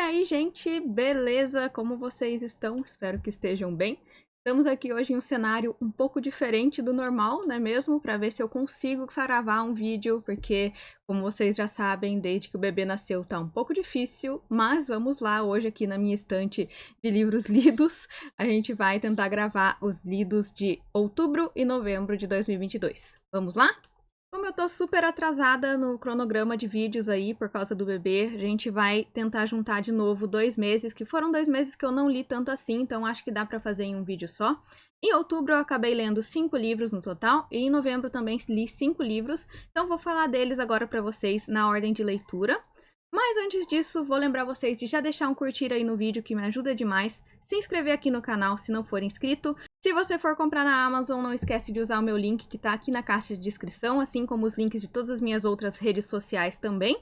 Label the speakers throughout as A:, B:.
A: aí, gente, beleza? Como vocês estão? Espero que estejam bem. Estamos aqui hoje em um cenário um pouco diferente do normal, não é mesmo? Para ver se eu consigo gravar um vídeo, porque, como vocês já sabem, desde que o bebê nasceu tá um pouco difícil, mas vamos lá, hoje aqui na minha estante de livros lidos, a gente vai tentar gravar os lidos de outubro e novembro de 2022. Vamos lá? Como eu tô super atrasada no cronograma de vídeos aí por causa do bebê, a gente vai tentar juntar de novo 2 meses, que foram 2 meses que eu não li tanto assim, então acho que dá pra fazer em um vídeo só. Em outubro eu acabei lendo 5 livros no total, e em novembro também li 5 livros, então vou falar deles agora pra vocês na ordem de leitura. Mas antes disso, vou lembrar vocês de já deixar um curtir aí no vídeo, que me ajuda demais, se inscrever aqui no canal se não for inscrito. Se você for comprar na Amazon, não esquece de usar o meu link que tá aqui na caixa de descrição, assim como os links de todas as minhas outras redes sociais também.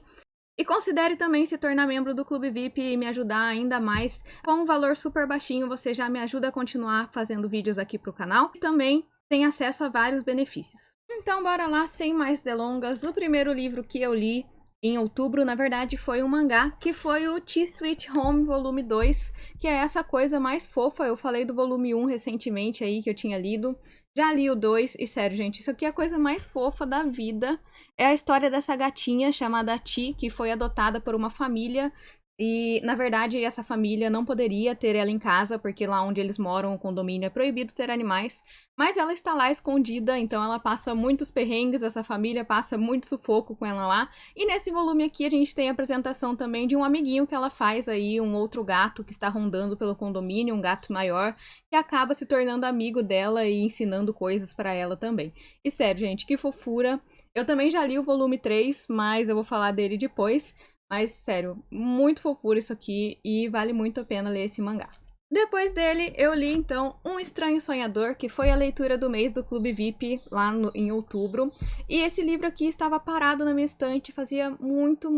A: E considere também se tornar membro do Clube VIP e me ajudar ainda mais. Com um valor super baixinho, você já me ajuda a continuar fazendo vídeos aqui pro canal. E também tem acesso a vários benefícios. Então bora lá, sem mais delongas. O primeiro livro que eu li em outubro, na verdade, foi um mangá, que foi o T-Sweet Home volume 2, que é essa coisa mais fofa. Eu falei do volume 1 recentemente aí, que eu tinha lido. Já li o 2, e sério, gente, isso aqui é a coisa mais fofa da vida. É a história dessa gatinha chamada Ti, que foi adotada por uma família. E, na verdade, essa família não poderia ter ela em casa, porque lá onde eles moram, o condomínio, é proibido ter animais. Mas ela está lá escondida, então ela passa muitos perrengues, essa família passa muito sufoco com ela lá. E nesse volume aqui a gente tem a apresentação também de um amiguinho que ela faz aí, um outro gato que está rondando pelo condomínio, um gato maior, que acaba se tornando amigo dela e ensinando coisas para ela também. E sério, gente, que fofura. Eu também já li o volume 3, mas eu vou falar dele depois. Mas, sério, muito fofura isso aqui e vale muito a pena ler esse mangá. Depois dele, eu li, então, Um Estranho Sonhador, que foi a leitura do mês do Clube VIP, lá em outubro. E esse livro aqui estava parado na minha estante fazia muito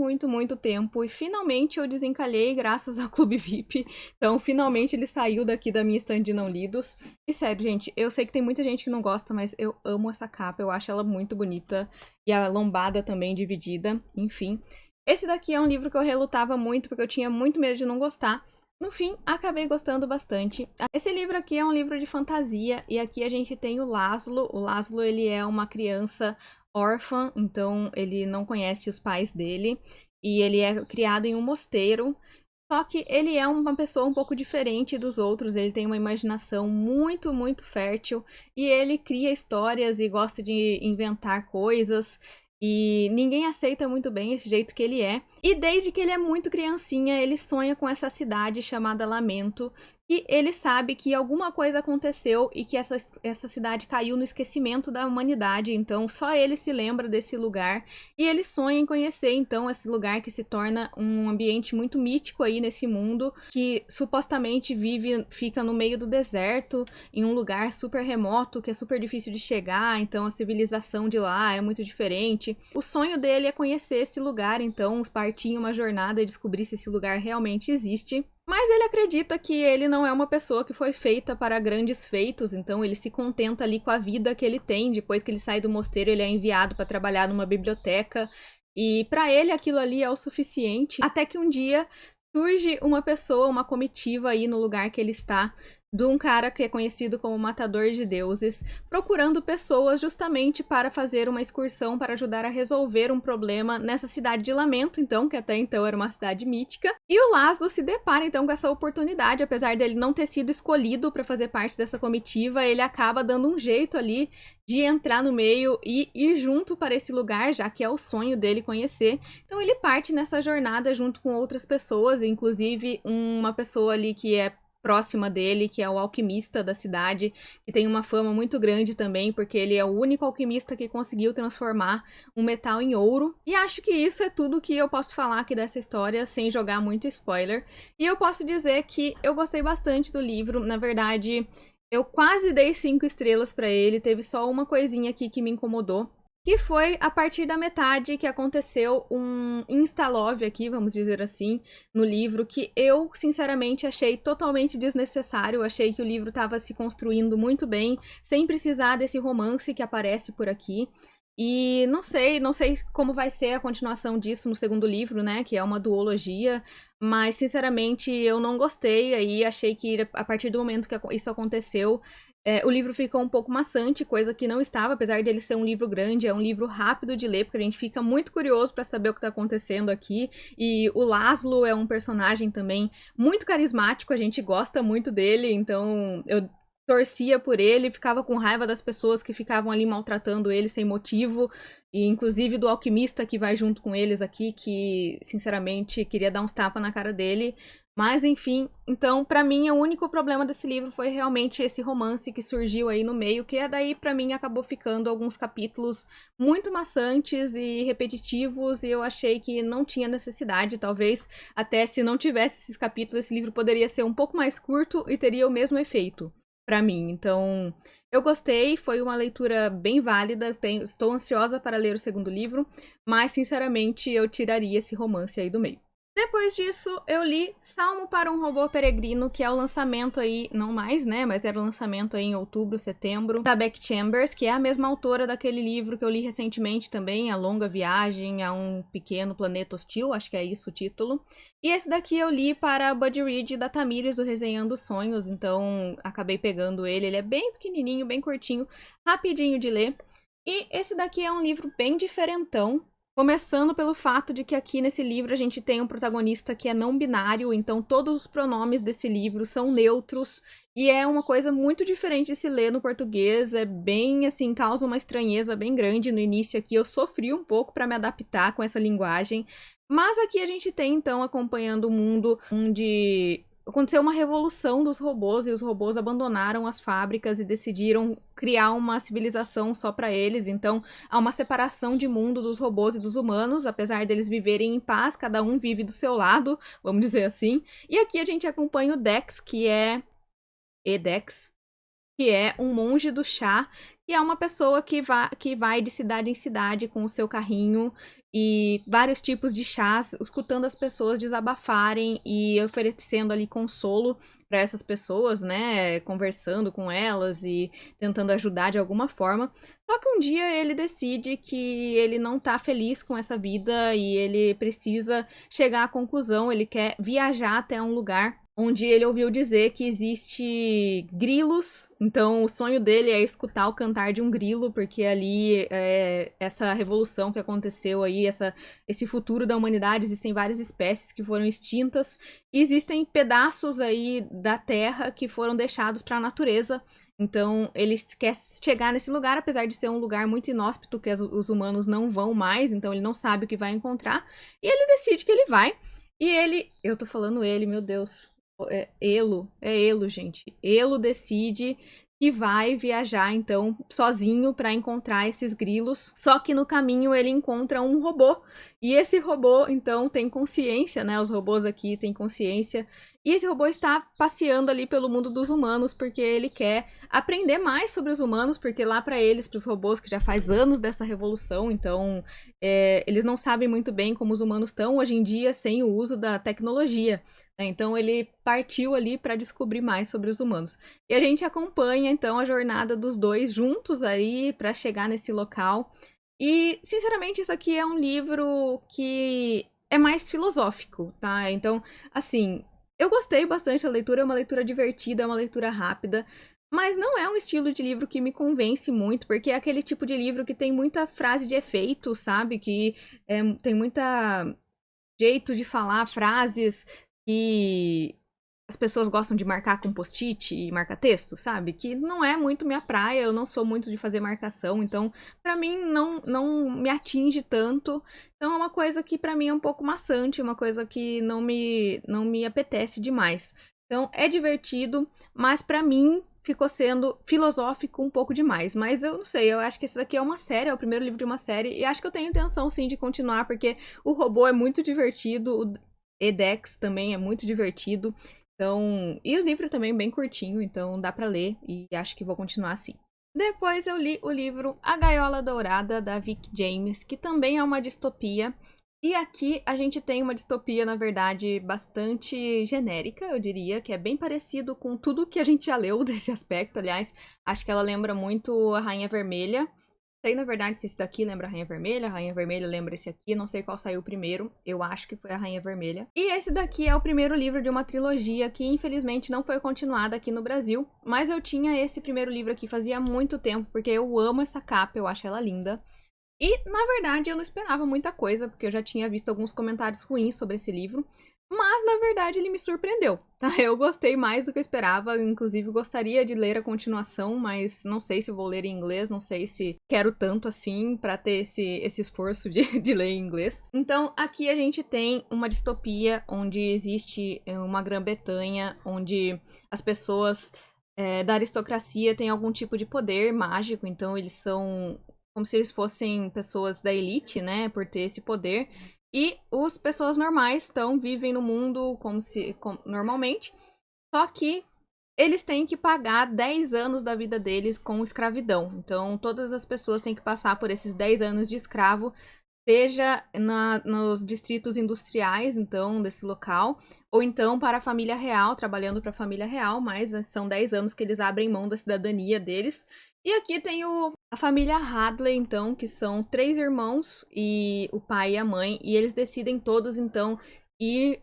A: tempo. E finalmente eu desencalhei graças ao Clube VIP. Então, finalmente ele saiu daqui da minha estante de não lidos. E sério, gente, eu sei que tem muita gente que não gosta, mas eu amo essa capa, eu acho ela muito bonita. E a lombada também dividida, enfim. Esse daqui é um livro que eu relutava muito, porque eu tinha muito medo de não gostar. No fim, acabei gostando bastante. Esse livro aqui é um livro de fantasia, e aqui a gente tem o Laszlo. O Laszlo, ele é uma criança órfã, então ele não conhece os pais dele. E ele é criado em um mosteiro. Só que ele é uma pessoa um pouco diferente dos outros, ele tem uma imaginação muito fértil. E ele cria histórias e gosta de inventar coisas. E ninguém aceita muito bem esse jeito que ele é. E desde que ele é muito criancinha, ele sonha com essa cidade chamada Lamento. E ele sabe que alguma coisa aconteceu e que essa cidade caiu no esquecimento da humanidade. Então só ele se lembra desse lugar. E ele sonha em conhecer, então, esse lugar que se torna um ambiente muito mítico aí nesse mundo. Que supostamente fica no meio do deserto, em um lugar super remoto, que é super difícil de chegar. Então a civilização de lá é muito diferente. O sonho dele é conhecer esse lugar, então partir em uma jornada e descobrir se esse lugar realmente existe. Mas ele acredita que ele não é uma pessoa que foi feita para grandes feitos, então ele se contenta ali com a vida que ele tem. Depois que ele sai do mosteiro, ele é enviado para trabalhar numa biblioteca, e para ele aquilo ali é o suficiente. Até que um dia surge uma pessoa, uma comitiva aí no lugar que ele está, de um cara que é conhecido como Matador de Deuses, procurando pessoas justamente para fazer uma excursão para ajudar a resolver um problema nessa cidade de Lamento, então, que até então era uma cidade mítica. E o Laszlo se depara então com essa oportunidade, apesar dele não ter sido escolhido para fazer parte dessa comitiva, ele acaba dando um jeito ali de entrar no meio e ir junto para esse lugar, já que é o sonho dele conhecer. Então ele parte nessa jornada junto com outras pessoas, inclusive uma pessoa ali que é próxima dele, que é o alquimista da cidade, que tem uma fama muito grande também, porque ele é o único alquimista que conseguiu transformar um metal em ouro. E acho que isso é tudo que eu posso falar aqui dessa história, sem jogar muito spoiler. E eu posso dizer que eu gostei bastante do livro. Na verdade, eu quase dei 5 estrelas pra ele, teve só uma coisinha aqui que me incomodou, que foi a partir da metade que aconteceu um insta-love aqui, vamos dizer assim, no livro, que eu, sinceramente, achei totalmente desnecessário. Achei que o livro estava se construindo muito bem, sem precisar desse romance que aparece por aqui. E não sei como vai ser a continuação disso no segundo livro, né, que é uma duologia, mas sinceramente eu não gostei, aí achei que a partir do momento que isso aconteceu, o livro ficou um pouco maçante, coisa que não estava, apesar de ele ser um livro grande, é um livro rápido de ler, porque a gente fica muito curioso para saber o que está acontecendo aqui, e o Laszlo é um personagem também muito carismático, a gente gosta muito dele, então eu torcia por ele, ficava com raiva das pessoas que ficavam ali maltratando ele sem motivo, e inclusive do alquimista que vai junto com eles aqui, que sinceramente queria dar uns tapas na cara dele. Mas enfim, então pra mim o único problema desse livro foi realmente esse romance que surgiu aí no meio, que daí pra mim acabou ficando alguns capítulos muito maçantes e repetitivos, e eu achei que não tinha necessidade, talvez até se não tivesse esses capítulos, esse livro poderia ser um pouco mais curto e teria o mesmo efeito pra mim. Então, eu gostei, foi uma leitura bem válida, estou ansiosa para ler o segundo livro, mas sinceramente eu tiraria esse romance aí do meio. Depois disso, eu li Salmo para um Robô Peregrino, que é o lançamento aí, não mais, né, mas era o lançamento aí em outubro, setembro, da Beck Chambers, que é a mesma autora daquele livro que eu li recentemente também, A Longa Viagem a um Pequeno Planeta Hostil, acho que é isso o título. E esse daqui eu li para Buddy Read da Tamires, do Resenhando Sonhos, então acabei pegando ele é bem pequenininho, bem curtinho, rapidinho de ler. E esse daqui é um livro bem diferentão, começando pelo fato de que aqui nesse livro a gente tem um protagonista que é não binário, então todos os pronomes desse livro são neutros, e é uma coisa muito diferente de se ler no português, é bem assim, causa uma estranheza bem grande no início aqui, eu sofri um pouco para me adaptar com essa linguagem, mas aqui a gente tem então acompanhando o mundo onde aconteceu uma revolução dos robôs e os robôs abandonaram as fábricas e decidiram criar uma civilização só para eles. Então, há uma separação de mundo dos robôs e dos humanos, apesar deles viverem em paz, cada um vive do seu lado, vamos dizer assim. E aqui a gente acompanha o Dex, que é Edex, que é um monge do chá, que é uma pessoa que vai de cidade em cidade com o seu carrinho e vários tipos de chás, escutando as pessoas desabafarem e oferecendo ali consolo para essas pessoas, né, conversando com elas e tentando ajudar de alguma forma. Só que um dia ele decide que ele não tá feliz com essa vida e ele precisa chegar à conclusão, ele quer viajar até um lugar onde ele ouviu dizer que existe grilos, então o sonho dele é escutar o cantar de um grilo, porque ali essa revolução que aconteceu aí, esse futuro da humanidade, existem várias espécies que foram extintas, e existem pedaços aí da Terra que foram deixados para a natureza. Então ele quer chegar nesse lugar, apesar de ser um lugar muito inóspito, que os humanos não vão mais, então ele não sabe o que vai encontrar, e ele decide que ele vai, e eu tô falando ele, meu Deus... Elo, gente. Elo decide que vai viajar, então, sozinho para encontrar esses grilos. Só que no caminho ele encontra um robô. E esse robô, então, tem consciência, né? Os robôs aqui têm consciência. E esse robô está passeando ali pelo mundo dos humanos porque ele quer aprender mais sobre os humanos, porque lá para eles, para os robôs, que já faz anos dessa revolução, então eles não sabem muito bem como os humanos estão hoje em dia sem o uso da tecnologia. Então ele partiu ali para descobrir mais sobre os humanos. E a gente acompanha então a jornada dos dois juntos aí para chegar nesse local. E sinceramente isso aqui é um livro que é mais filosófico, tá? Então, assim, eu gostei bastante da leitura, é uma leitura divertida, é uma leitura rápida, mas não é um estilo de livro que me convence muito, porque é aquele tipo de livro que tem muita frase de efeito, sabe? Que tem muita jeito de falar frases que as pessoas gostam de marcar com post-it e marca-texto, sabe? Que não é muito minha praia, eu não sou muito de fazer marcação, então pra mim não me atinge tanto. Então é uma coisa que pra mim é um pouco maçante, uma coisa que não me apetece demais. Então é divertido, mas pra mim ficou sendo filosófico um pouco demais. Mas eu não sei, eu acho que esse daqui é uma série, é o primeiro livro de uma série, e acho que eu tenho intenção sim de continuar, porque o robô é muito divertido, o Edex também é muito divertido. Então, e o livro também é bem curtinho, então dá pra ler e acho que vou continuar assim. Depois eu li o livro A Gaiola Dourada, da Vic James, que também é uma distopia. E aqui a gente tem uma distopia, na verdade, bastante genérica, eu diria, que é bem parecido com tudo que a gente já leu desse aspecto. Aliás, acho que ela lembra muito A Rainha Vermelha. sei, na verdade, se esse daqui lembra a Rainha Vermelha lembra esse aqui, não sei qual saiu primeiro, eu acho que foi a Rainha Vermelha. E esse daqui é o primeiro livro de uma trilogia que, infelizmente, não foi continuada aqui no Brasil, mas eu tinha esse primeiro livro aqui fazia muito tempo, porque eu amo essa capa, eu acho ela linda. E, na verdade, eu não esperava muita coisa, porque eu já tinha visto alguns comentários ruins sobre esse livro. Mas, na verdade, ele me surpreendeu, tá? Eu gostei mais do que eu esperava, inclusive gostaria de ler a continuação, mas não sei se vou ler em inglês, não sei se quero tanto assim pra ter esse esforço de ler em inglês. Então, aqui a gente tem uma distopia onde existe uma Grã-Bretanha, onde as pessoas da aristocracia têm algum tipo de poder mágico, então eles são como se eles fossem pessoas da elite, né, por ter esse poder. E as pessoas normais vivem no mundo normalmente, só que eles têm que pagar 10 anos da vida deles com escravidão. Então, todas as pessoas têm que passar por esses 10 anos de escravo, seja nos distritos industriais, então, desse local, ou então para a família real, trabalhando para a família real, mas são 10 anos que eles abrem mão da cidadania deles. E aqui tem a família Hadley, então, que são 3 irmãos, e o pai e a mãe, e eles decidem todos, então, ir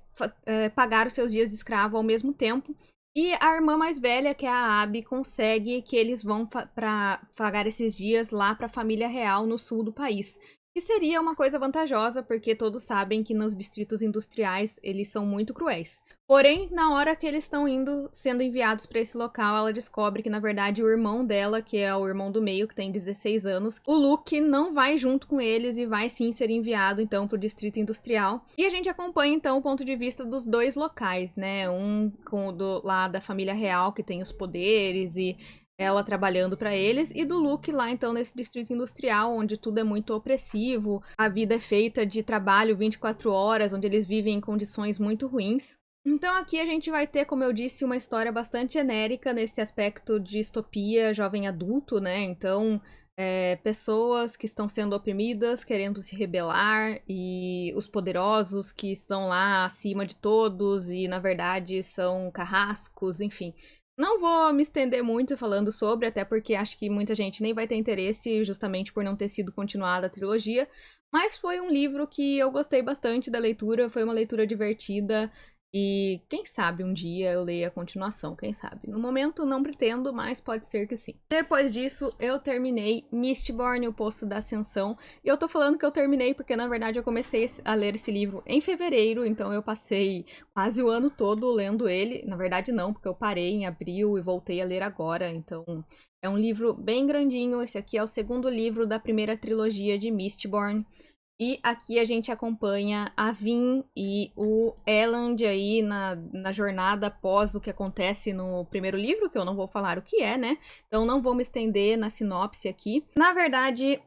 A: pagar os seus dias de escravo ao mesmo tempo. E a irmã mais velha, que é a Abby, consegue que eles vão para pagar esses dias lá para a família real no sul do país. Que seria uma coisa vantajosa, porque todos sabem que nos distritos industriais eles são muito cruéis. Porém, na hora que eles estão sendo enviados para esse local, ela descobre que, na verdade, o irmão dela, que é o irmão do meio, que tem 16 anos, o Luke não vai junto com eles e vai sim ser enviado, então, para o distrito industrial. E a gente acompanha, então, o ponto de vista dos dois locais, né? Um lá da família real, que tem os poderes e ela trabalhando para eles, e do Luke lá, então, nesse distrito industrial, onde tudo é muito opressivo, a vida é feita de trabalho 24 horas, onde eles vivem em condições muito ruins. Então aqui a gente vai ter, como eu disse, uma história bastante genérica nesse aspecto de distopia jovem adulto, né? Então, pessoas que estão sendo oprimidas, querendo se rebelar, e os poderosos que estão lá acima de todos e, na verdade, são carrascos, enfim. Não vou me estender muito falando sobre, até porque acho que muita gente nem vai ter interesse, justamente por não ter sido continuada a trilogia, mas foi um livro que eu gostei bastante da leitura, foi uma leitura divertida, e quem sabe um dia eu leia a continuação, quem sabe. No momento não pretendo, mas pode ser que sim. Depois disso, eu terminei Mistborn, o Poço da Ascensão. E eu tô falando que eu terminei porque, na verdade, eu comecei a ler esse livro em fevereiro, então eu passei quase o ano todo lendo ele. Na verdade, não, porque eu parei em abril e voltei a ler agora, então é um livro bem grandinho. Esse aqui é o segundo livro da primeira trilogia de Mistborn. E aqui a gente acompanha a Vin e o Elend aí na jornada após o que acontece no primeiro livro, que eu não vou falar o que é, né? Então não vou me estender na sinopse aqui. Na verdade,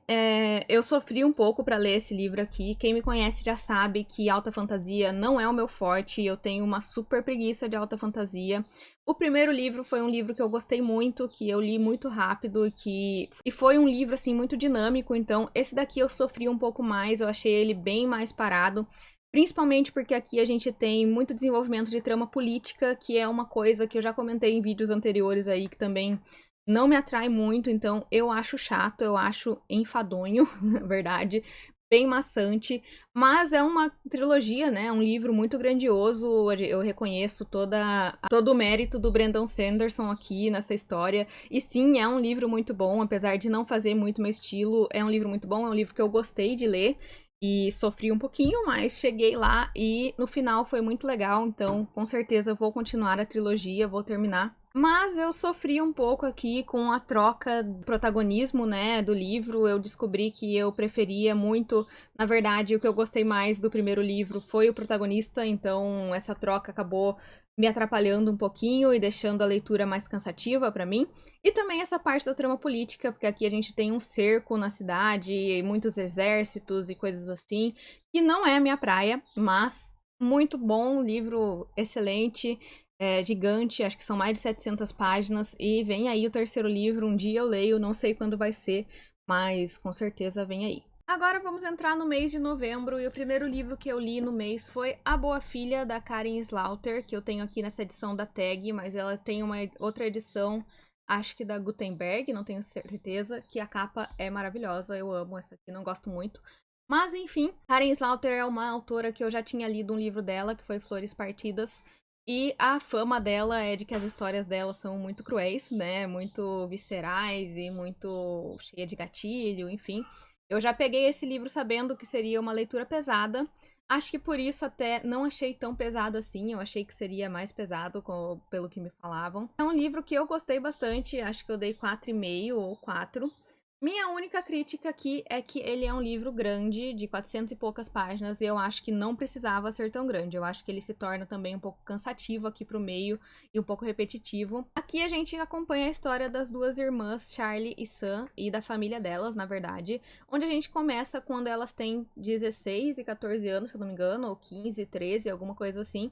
A: eu sofri um pouco para ler esse livro aqui. Quem me conhece já sabe que alta fantasia não é o meu forte, eu tenho uma super preguiça de alta fantasia. O primeiro livro foi um livro que eu gostei muito, que eu li muito rápido e foi um livro, assim, muito dinâmico, então esse daqui eu sofri um pouco mais, eu achei ele bem mais parado, principalmente porque aqui a gente tem muito desenvolvimento de trama política, que é uma coisa que eu já comentei em vídeos anteriores aí, que também não me atrai muito, então eu acho chato, eu acho enfadonho, na verdade, bem maçante, mas é uma trilogia, né? Um livro muito grandioso. Eu reconheço todo o mérito do Brandon Sanderson aqui nessa história. E sim, é um livro muito bom, apesar de não fazer muito meu estilo. É um livro muito bom, é um livro que eu gostei de ler. E sofri um pouquinho, mas cheguei lá e no final foi muito legal. Então, com certeza, vou continuar a trilogia, vou terminar. Mas eu sofri um pouco aqui com a troca do protagonismo, né, do livro. Eu descobri que eu preferia muito, na verdade, o que eu gostei mais do primeiro livro foi o protagonista, então essa troca acabou me atrapalhando um pouquinho e deixando a leitura mais cansativa pra mim. E também essa parte da trama política, porque aqui a gente tem um cerco na cidade, muitos exércitos e coisas assim, que não é a minha praia, mas muito bom, livro excelente. É gigante, acho que são mais de 700 páginas, e vem aí o terceiro livro, um dia eu leio, não sei quando vai ser, mas com certeza vem aí. Agora vamos entrar no mês de novembro, e o primeiro livro que eu li no mês foi A Boa Filha, da Karin Slaughter, que eu tenho aqui nessa edição da Tag, mas ela tem uma outra edição acho que da Gutenberg, não tenho certeza, que a capa é maravilhosa, eu amo essa aqui, não gosto muito. Mas enfim, Karen Slaughter é uma autora que eu já tinha lido um livro dela, que foi Flores Partidas, e a fama dela é de que as histórias dela são muito cruéis, né, muito viscerais e muito cheia de gatilho, enfim. Eu já peguei esse livro sabendo que seria uma leitura pesada. Acho que por isso até não achei tão pesado assim, eu achei que seria mais pesado pelo que me falavam. É um livro que eu gostei bastante, acho que eu dei 4,5 ou 4. Minha única crítica aqui é que ele é um livro grande, de 400 e poucas páginas, e eu acho que não precisava ser tão grande. Eu acho que ele se torna também um pouco cansativo aqui pro meio e um pouco repetitivo. Aqui a gente acompanha a história das duas irmãs, Charlie e Sam, e da família delas, na verdade, onde a gente começa quando elas têm 16 e 14 anos, se eu não me engano, ou 15, 13, alguma coisa assim.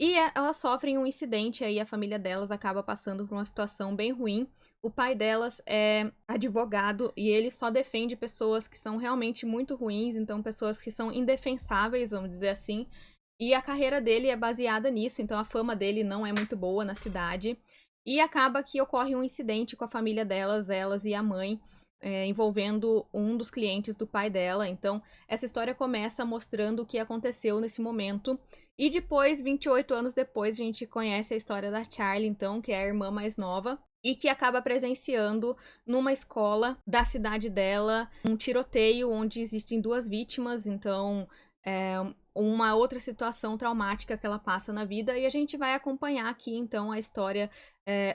A: E elas sofrem um incidente aí, a família delas acaba passando por uma situação bem ruim. O pai delas é advogado e ele só defende pessoas que são realmente muito ruins, então pessoas que são indefensáveis, vamos dizer assim. E a carreira dele é baseada nisso, então a fama dele não é muito boa na cidade. E acaba que ocorre um incidente com a família delas, elas e a mãe, envolvendo um dos clientes do pai dela. Então, essa história começa mostrando o que aconteceu nesse momento. E depois, 28 anos depois, a gente conhece a história da Charlie, então, que é a irmã mais nova, e que acaba presenciando numa escola da cidade dela um tiroteio onde existem duas vítimas, então uma outra situação traumática que ela passa na vida, e a gente vai acompanhar aqui então a história,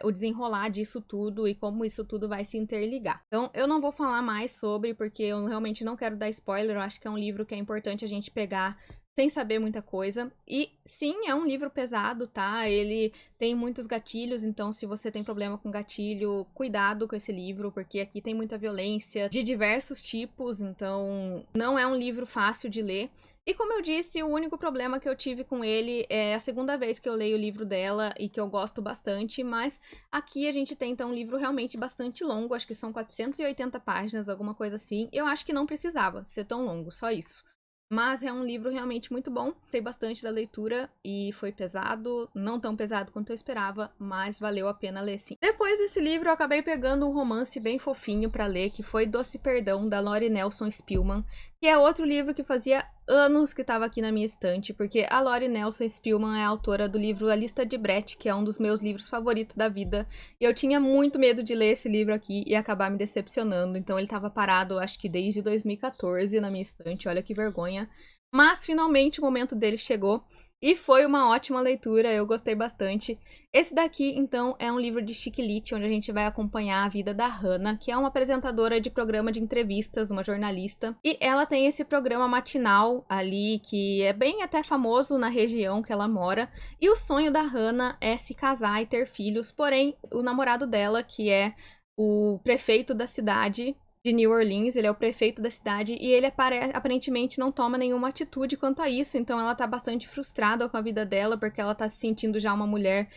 A: o desenrolar disso tudo e como isso tudo vai se interligar. Então eu não vou falar mais sobre, porque eu realmente não quero dar spoiler, eu acho que é um livro que é importante a gente pegar sem saber muita coisa. E sim, é um livro pesado, tá? Ele tem muitos gatilhos, então se você tem problema com gatilho, cuidado com esse livro, porque aqui tem muita violência de diversos tipos, então não é um livro fácil de ler. E como eu disse, o único problema que eu tive com ele é a segunda vez que eu leio o livro dela e que eu gosto bastante, mas aqui a gente tem então um livro realmente bastante longo, acho que são 480 páginas, alguma coisa assim. Eu acho que não precisava ser tão longo, só isso. Mas é um livro realmente muito bom, gostei bastante da leitura e foi pesado, não tão pesado quanto eu esperava, mas valeu a pena ler sim. Depois desse livro eu acabei pegando um romance bem fofinho pra ler, que foi Doce Perdão, da Lori Nelson Spillman, que é outro livro que fazia anos que estava aqui na minha estante, porque a Lori Nelson Spillman é a autora do livro A Lista de Brett, que é um dos meus livros favoritos da vida, e eu tinha muito medo de ler esse livro aqui e acabar me decepcionando, então ele estava parado, acho que desde 2014 na minha estante, olha que vergonha, mas finalmente o momento dele chegou, e foi uma ótima leitura, eu gostei bastante. Esse daqui, então, é um livro de Chick-Lit, onde a gente vai acompanhar a vida da Hannah, que é uma apresentadora de programa de entrevistas, uma jornalista. E ela tem esse programa matinal ali, que é bem até famoso na região que ela mora. E o sonho da Hannah é se casar e ter filhos, porém, o namorado dela, que é o prefeito da cidade de New Orleans, ele é o prefeito da cidade e ele aparentemente não toma nenhuma atitude quanto a isso, então ela tá bastante frustrada com a vida dela, porque ela tá se sentindo já uma mulher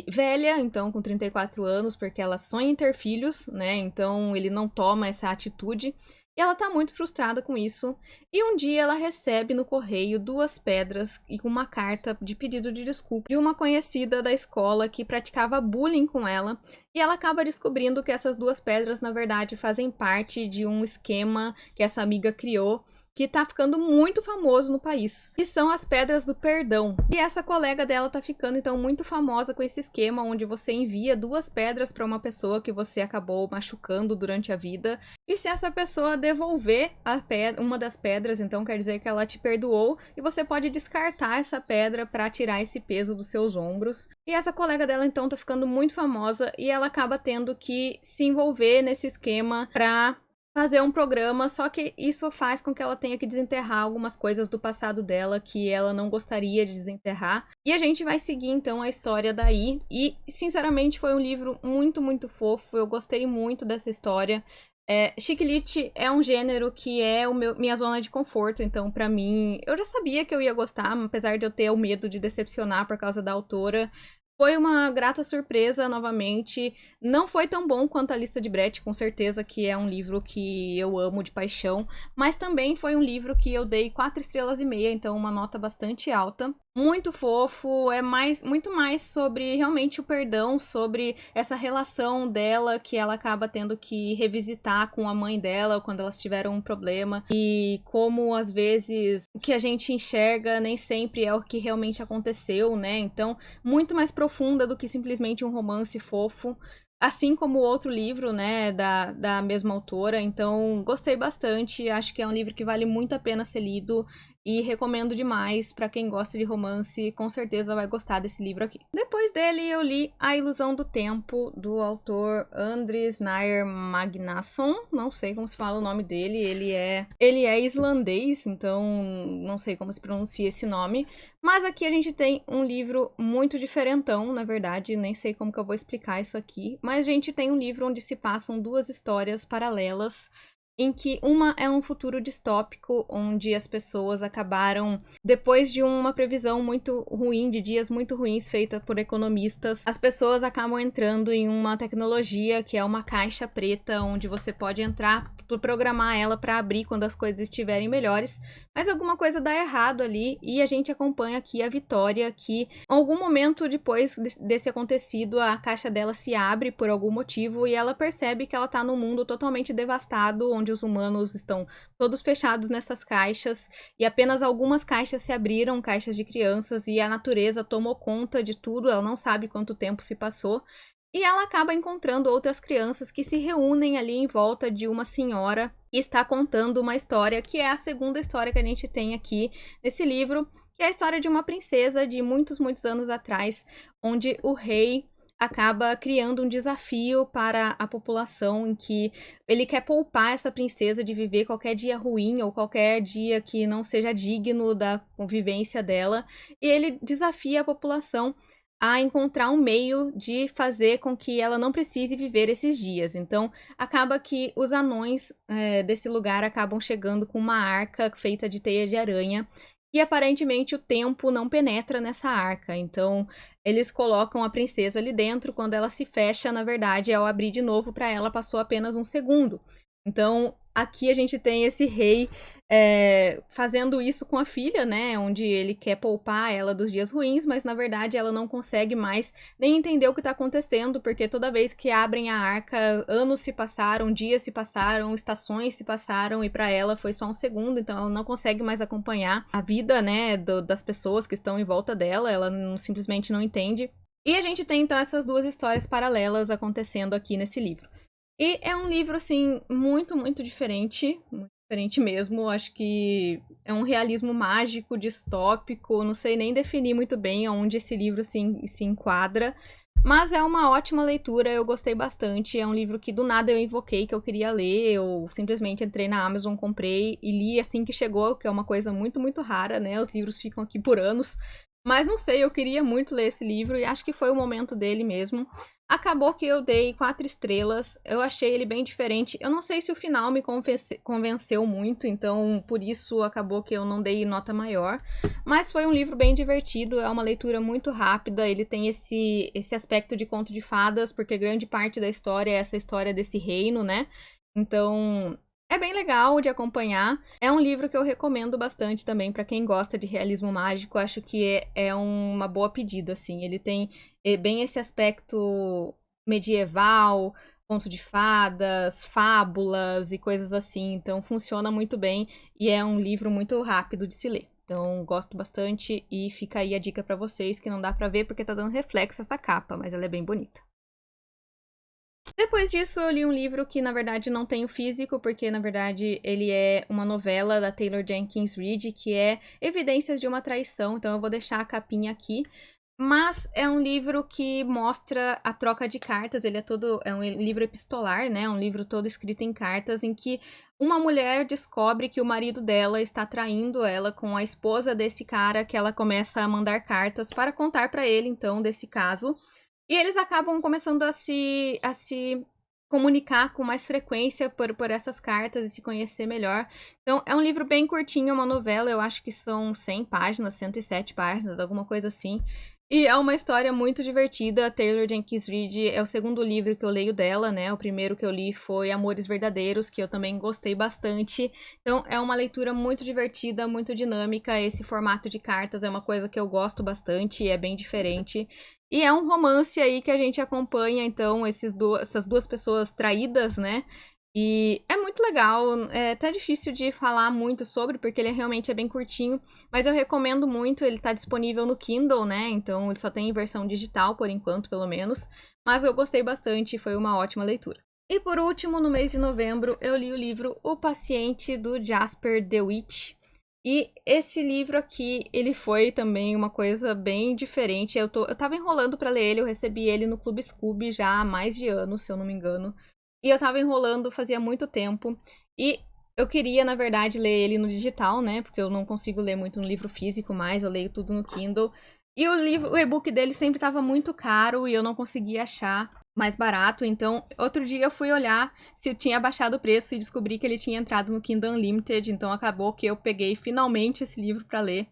A: velha, então com 34 anos, porque ela sonha em ter filhos, né, então ele não toma essa atitude. E ela tá muito frustrada com isso. E um dia ela recebe no correio 2 pedras e uma carta de pedido de desculpa de uma conhecida da escola que praticava bullying com ela. E ela acaba descobrindo que essas 2 pedras, na verdade, fazem parte de um esquema que essa amiga criou, que tá ficando muito famoso no país, que são as Pedras do Perdão. E essa colega dela tá ficando, então, muito famosa com esse esquema, onde você envia 2 pedras para uma pessoa que você acabou machucando durante a vida, e se essa pessoa devolver uma das pedras, então quer dizer que ela te perdoou, e você pode descartar essa pedra para tirar esse peso dos seus ombros. E essa colega dela, então, tá ficando muito famosa, e ela acaba tendo que se envolver nesse esquema pra fazer um programa, só que isso faz com que ela tenha que desenterrar algumas coisas do passado dela que ela não gostaria de desenterrar. E a gente vai seguir então a história daí. E, sinceramente, foi um livro muito, muito fofo. Eu gostei muito dessa história. Chick-Lit é um gênero que é minha zona de conforto, então pra mim, eu já sabia que eu ia gostar, apesar de eu ter o medo de decepcionar por causa da autora. Foi uma grata surpresa, novamente. Não foi tão bom quanto A Lista de Brett, com certeza, que é um livro que eu amo de paixão. Mas também foi um livro que eu dei 4,5 estrelas, então uma nota bastante alta. Muito fofo, é muito mais sobre realmente o perdão, sobre essa relação dela que ela acaba tendo que revisitar com a mãe dela quando elas tiveram um problema e como às vezes o que a gente enxerga nem sempre é o que realmente aconteceu, né? Então, muito mais profunda do que simplesmente um romance fofo. Assim como o outro livro, né, da mesma autora. Então, gostei bastante. Acho que é um livro que vale muito a pena ser lido. E recomendo demais para quem gosta de romance, com certeza vai gostar desse livro aqui. Depois dele eu li A Ilusão do Tempo, do autor Andris Nair Magnusson, não sei como se fala o nome dele, ele é islandês, então não sei como se pronuncia esse nome. Mas aqui a gente tem um livro muito diferentão, na verdade, nem sei como que eu vou explicar isso aqui, mas a gente tem um livro onde se passam duas histórias paralelas, em que uma é um futuro distópico, onde as pessoas acabaram, depois de uma previsão muito ruim, de dias muito ruins feita por economistas, as pessoas acabam entrando em uma tecnologia que é uma caixa preta, onde você pode entrar, programar ela para abrir quando as coisas estiverem melhores, mas alguma coisa dá errado ali e a gente acompanha aqui a Vitória, que em algum momento depois desse acontecido, a caixa dela se abre por algum motivo e ela percebe que ela tá num mundo totalmente devastado, onde os humanos estão todos fechados nessas caixas e apenas algumas caixas se abriram, caixas de crianças, e a natureza tomou conta de tudo, ela não sabe quanto tempo se passou. E ela acaba encontrando outras crianças que se reúnem ali em volta de uma senhora que está contando uma história, que é a segunda história que a gente tem aqui nesse livro, que é a história de uma princesa de muitos, muitos anos atrás, onde o rei acaba criando um desafio para a população, em que ele quer poupar essa princesa de viver qualquer dia ruim ou qualquer dia que não seja digno da convivência dela, e ele desafia a população a encontrar um meio de fazer com que ela não precise viver esses dias. Então, acaba que os anões desse lugar acabam chegando com uma arca feita de teia de aranha, e aparentemente o tempo não penetra nessa arca. Então, eles colocam a princesa ali dentro, quando ela se fecha, na verdade, ao abrir de novo para ela, passou apenas um segundo. Então, aqui a gente tem esse rei fazendo isso com a filha, né? Onde ele quer poupar ela dos dias ruins, mas na verdade ela não consegue mais nem entender o que tá acontecendo, porque toda vez que abrem a arca, anos se passaram, dias se passaram, estações se passaram, e para ela foi só um segundo, então ela não consegue mais acompanhar a vida, né, das pessoas que estão em volta dela, ela simplesmente não entende. E a gente tem então essas duas histórias paralelas acontecendo aqui nesse livro. E é um livro, assim, muito, muito diferente mesmo. Acho que é um realismo mágico, distópico, não sei nem definir muito bem onde esse livro se enquadra, mas é uma ótima leitura, eu gostei bastante. É um livro que do nada eu invoquei que eu queria ler, eu simplesmente entrei na Amazon, comprei e li assim que chegou, que é uma coisa muito, muito rara, né? Os livros ficam aqui por anos. Mas não sei, eu queria muito ler esse livro e acho que foi o momento dele mesmo. Acabou que eu dei 4 estrelas, eu achei ele bem diferente. Eu não sei se o final me convenceu muito, então por isso acabou que eu não dei nota maior. Mas foi um livro bem divertido, é uma leitura muito rápida, ele tem esse aspecto de conto de fadas, porque grande parte da história é essa história desse reino, né? Então, é bem legal de acompanhar. É um livro que eu recomendo bastante também para quem gosta de realismo mágico. Acho que é uma boa pedida, assim. Ele tem bem esse aspecto medieval, conto de fadas, fábulas e coisas assim. Então funciona muito bem e é um livro muito rápido de se ler. Então gosto bastante e fica aí a dica para vocês, que não dá para ver porque tá dando reflexo essa capa, mas ela é bem bonita. Depois disso, eu li um livro que, na verdade, não tem o físico, porque, na verdade, ele é uma novela da Taylor Jenkins Reid, que é Evidências de uma Traição, então eu vou deixar a capinha aqui. Mas é um livro que mostra a troca de cartas, ele é um livro epistolar, né? Um livro todo escrito em cartas, em que uma mulher descobre que o marido dela está traindo ela com a esposa desse cara, que ela começa a mandar cartas para contar para ele, então, desse caso. E eles acabam começando a se comunicar com mais frequência por essas cartas e se conhecer melhor. Então, é um livro bem curtinho, uma novela, eu acho que são 100 páginas, 107 páginas, alguma coisa assim. E é uma história muito divertida. Taylor Jenkins Reid é o segundo livro que eu leio dela, né? O primeiro que eu li foi Amores Verdadeiros, que eu também gostei bastante. Então é uma leitura muito divertida, muito dinâmica. Esse formato de cartas é uma coisa que eu gosto bastante, é bem diferente. E é um romance aí que a gente acompanha, então, essas duas pessoas traídas, né? E é muito legal, é até difícil de falar muito sobre, porque ele realmente é bem curtinho, mas eu recomendo muito, ele tá disponível no Kindle, né? Então ele só tem em versão digital, por enquanto, pelo menos. Mas eu gostei bastante, foi uma ótima leitura. E por último, no mês de novembro, eu li o livro O Paciente, do Jasper DeWitt. E esse livro aqui, ele foi também uma coisa bem diferente. Eu tava enrolando pra ler ele, eu recebi ele no Clube Scooby já há mais de anos, se eu não me engano. E eu tava enrolando fazia muito tempo. E eu queria, na verdade, ler ele no digital, né? Porque eu não consigo ler muito no livro físico mais, eu leio tudo no Kindle. E o e-book dele sempre tava muito caro e eu não conseguia achar mais barato. Então, outro dia eu fui olhar se tinha baixado o preço e descobri que ele tinha entrado no Kindle Unlimited. Então, acabou que eu peguei finalmente esse livro para ler.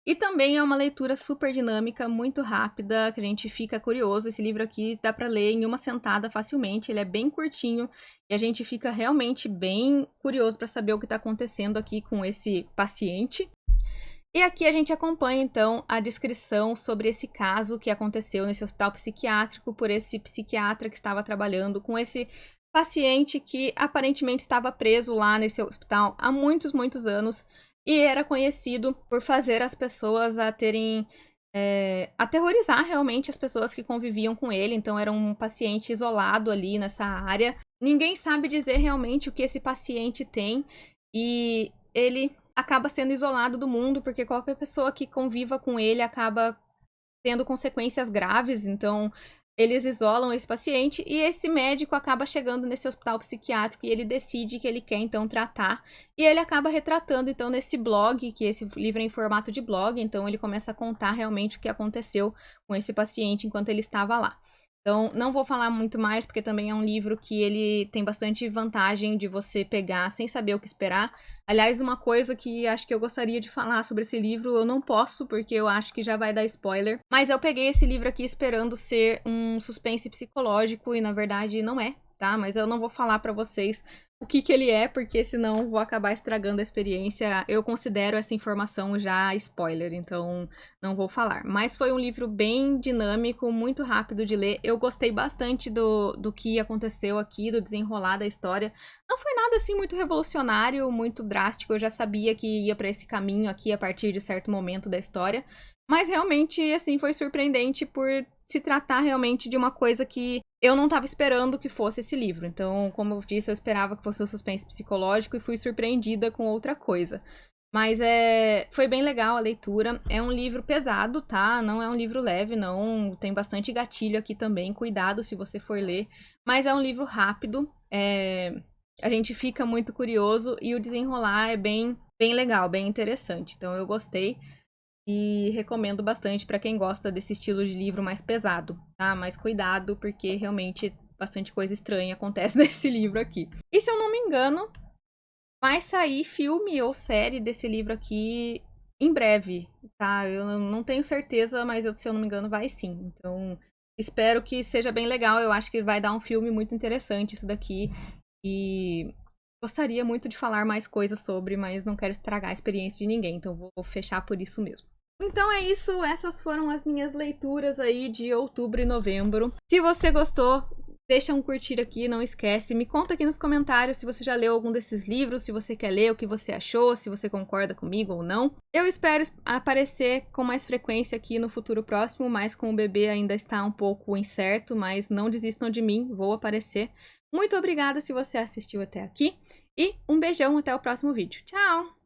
A: E também é uma leitura super dinâmica, muito rápida, que a gente fica curioso. Esse livro aqui dá para ler em uma sentada facilmente, ele é bem curtinho e a gente fica realmente bem curioso para saber o que está acontecendo aqui com esse paciente. E aqui a gente acompanha, então, a descrição sobre esse caso que aconteceu nesse hospital psiquiátrico por esse psiquiatra que estava trabalhando com esse paciente que aparentemente estava preso lá nesse hospital há muitos, muitos anos. E era conhecido por fazer as pessoas a terem... aterrorizar realmente as pessoas que conviviam com ele. Então era um paciente isolado ali nessa área. Ninguém sabe dizer realmente o que esse paciente tem. E ele acaba sendo isolado do mundo, porque qualquer pessoa que conviva com ele acaba tendo consequências graves. Então eles isolam esse paciente e esse médico acaba chegando nesse hospital psiquiátrico e ele decide que ele quer, então, tratar. E ele acaba retratando, então, nesse blog, que esse livro é em formato de blog, então ele começa a contar realmente o que aconteceu com esse paciente enquanto ele estava lá. Então, não vou falar muito mais, porque também é um livro que ele tem bastante vantagem de você pegar sem saber o que esperar. Aliás, uma coisa que acho que eu gostaria de falar sobre esse livro, eu não posso, porque eu acho que já vai dar spoiler. Mas eu peguei esse livro aqui esperando ser um suspense psicológico, e na verdade não é, tá? Mas eu não vou falar pra vocês o que ele é, porque senão vou acabar estragando a experiência. Eu considero essa informação já spoiler, então não vou falar. Mas foi um livro bem dinâmico, muito rápido de ler. Eu gostei bastante do que aconteceu aqui, do desenrolar da história. Não foi nada assim muito revolucionário, muito drástico. Eu já sabia que ia para esse caminho aqui a partir de certo momento da história. Mas realmente, assim, foi surpreendente por se tratar realmente de uma coisa que eu não estava esperando que fosse esse livro. Então, como eu disse, eu esperava que fosse um suspense psicológico e fui surpreendida com outra coisa. Mas foi bem legal a leitura. É um livro pesado, tá? Não é um livro leve, não. Tem bastante gatilho aqui também. Cuidado se você for ler. Mas é um livro rápido. A gente fica muito curioso e o desenrolar é bem legal, bem interessante. Então eu gostei. E recomendo bastante para quem gosta desse estilo de livro mais pesado, tá? Mas cuidado, porque realmente bastante coisa estranha acontece nesse livro aqui. E se eu não me engano, vai sair filme ou série desse livro aqui em breve, tá? Eu não tenho certeza, mas se eu não me engano, vai sim. Então, espero que seja bem legal. Eu acho que vai dar um filme muito interessante isso daqui. E gostaria muito de falar mais coisas sobre, mas não quero estragar a experiência de ninguém, então vou fechar por isso mesmo. Então é isso, essas foram as minhas leituras aí de outubro e novembro. Se você gostou, deixa um curtir aqui, não esquece. Me conta aqui nos comentários se você já leu algum desses livros, se você quer ler, o que você achou, se você concorda comigo ou não. Eu espero aparecer com mais frequência aqui no futuro próximo, mas com o bebê ainda está um pouco incerto, mas não desistam de mim, vou aparecer. Muito obrigada se você assistiu até aqui e um beijão até o próximo vídeo. Tchau!